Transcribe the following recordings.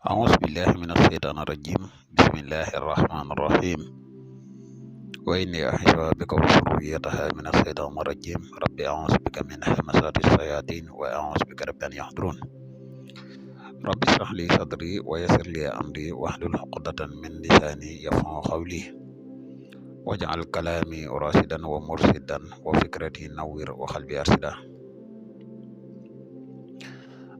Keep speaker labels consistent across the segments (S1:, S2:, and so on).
S1: أعوذ بالله من الشيطان الرجيم بسم الله الرحمن الرحيم وإني أعيذها بك وذريتها من الشيطان الرجيم ربي أعوذ بك من همزات الشياطين وأعوذ بك رب أن يحضرون ربي اشرح لي صدري ويسر لي أمري واحلل عقدة من لساني يفقهوا قولي واجعل كلامي راشدا ومرشدا وفكرتي نوّر وقلبي أرشدا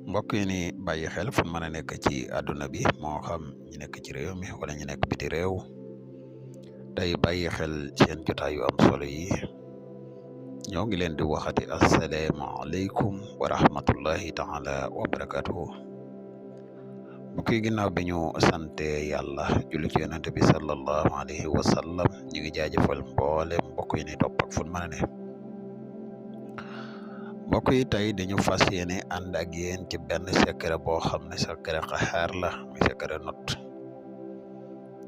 S1: mbokk yi ni bàyyi xel fu mën a nekk ci àdduna bi moo xam ñu nekk ci réew mi wala ñu nekk biti réew tey bàyyi xel seen jotaay yu am solo yi ñoo ngi leen di waxati asalaamaaleykum wa rahmatullahi taala wa barakatuhu mbokk yi ginnaaw bi ñu sante yàlla julli ci yonente bi sallallahu alayhi wa sallam ñu ngi jaajëfal mboolem mbokk yi ni topp ak fu mën a ne mbokk yi tey dañu fas yéene ànd ak yéen ci benn secret boo xam ne secret xaxaar la muy secret not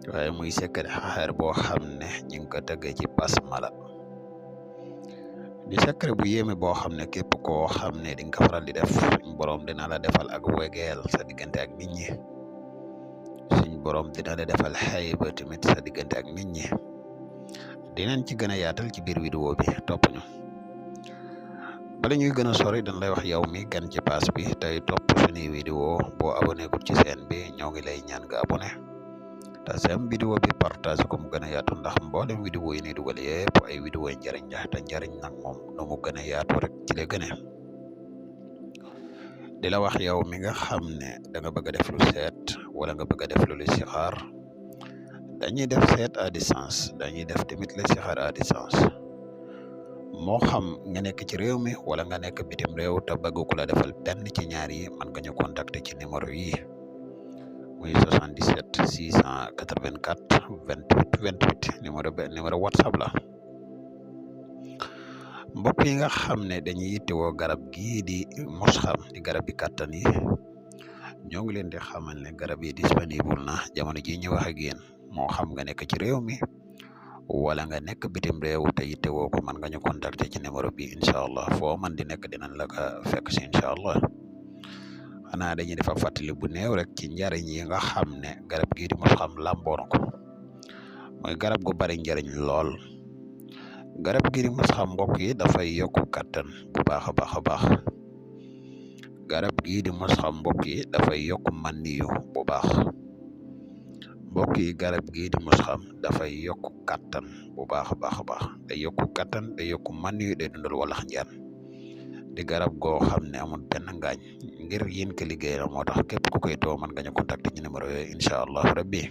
S1: waaye muy secret xaxaar boo xam ne ñu ngi ko tëggee ci basmala di secret bu yéeme boo xam ne képp koo xam ne di nga ko faral di def suñ borom dina la defal ak wegeel sa diggante ak nit ñi suñ borom dina la defal xayba tamit sa diggante ak nit ñi dinañ ci gën a yaatal ci biir vidéo bi topp ñu bala ñuy gën a sori dañ lay wax yow mi gan ci pass bi tey topp suñuy vidéo boo abonné gul ci chaîne bi ñoo ngi lay ñaan nga abonné te seen vidéo bi partage ko mu gën a yaatu ndax mboolem vidéo yi ni dugal yëpp ay vidéo yi njariñ la te njariñ nag moom nu mu gën a yaatu rek ci la gën a di la wax yow mi nga xam ne da nga bëgg a def lu seet wala nga bëgg a def lu listixaar dañuy def seet à distance dañuy def tamit listixaar à distance moo xam nga nekk ci réew mi wala nga nekk bitim réew te bëgg ku la defal benn ci ñaar yi mën nga ñu contacter ci numéro yi muy 77 684 28 28 numéro whatsapp la mbokk yi nga xam ne dañuy yittewoo garab gii di musxam di garab bi kàttan yi ñoo ngi leen di xamal ne garab yi disponible na jamono ji ñu wax ak yéen moo xam nga nekk ci réew mi wala nga nekk bitim réew te yittewoo ko mën nga ñu contacter ci numéro bi incha allah foo man di nekk dinañ la ko fekk si incha allah xanaa dañuy defa fàttali bu néew rek ci njariñ yi nga xam ne garab gii di musxam làmboon ko mooy garab gu bari njariñ lool garab gii di musxam mbokk yi dafay yokku kattan bu baax a baax a baax garab gii di musxam mbokk yi dafay yokku maniyu bu baax mbokk yi garab gii di musxam dafay yokku kattan bu baax a baax a baax day yokku kattan day yokku maniyu day dundal walax njaan di garab goo xam ne amul benn ngaañ ngir yéen ko liggéey la moo tax képp ku koy too mën nga ñu contacter ci numéro yooyu incha allah rabbi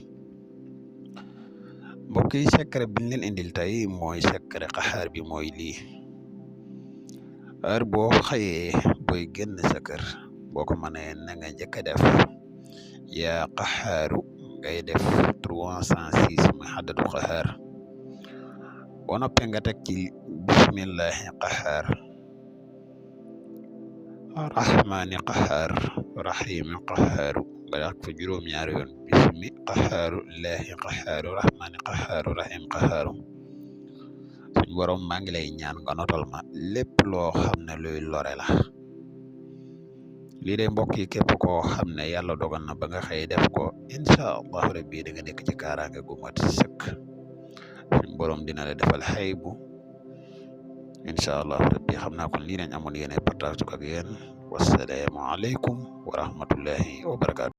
S1: mbokk yi secret bi ñu leen indil tey mooy secret xaxaar bi mooy lii heure boo xëyee booy génn sa kër boo ko mënee na nga njëkk a def yaa xaxaaru ngay def 306 muy xaddatu xaxaar boo noppee nga teg ci bismillahi xaxaar rahmaani qaxaar raxiimi qaxaaru nga yàq fa juróom-ñaari yoon bismi qaxaaru laahi qaxaaru rahmaani qaxaaru raxiim qaxaaru suñ borom maa ngi lay ñaan nga notal ma lépp loo xam ne luy lore la lii de mbokk yi képp koo xam ne yàlla dogal na ba nga xëy def ko incha allahu rabbi da nga nekk ci kaaraange gu mat sëkk suñ borom dina la defal xaybu incha allah rabbi xam naa kon lii lañ amoon yéene partage ko ak yéen wasalaamu aleykum wa rahmatullahi wa barakaatu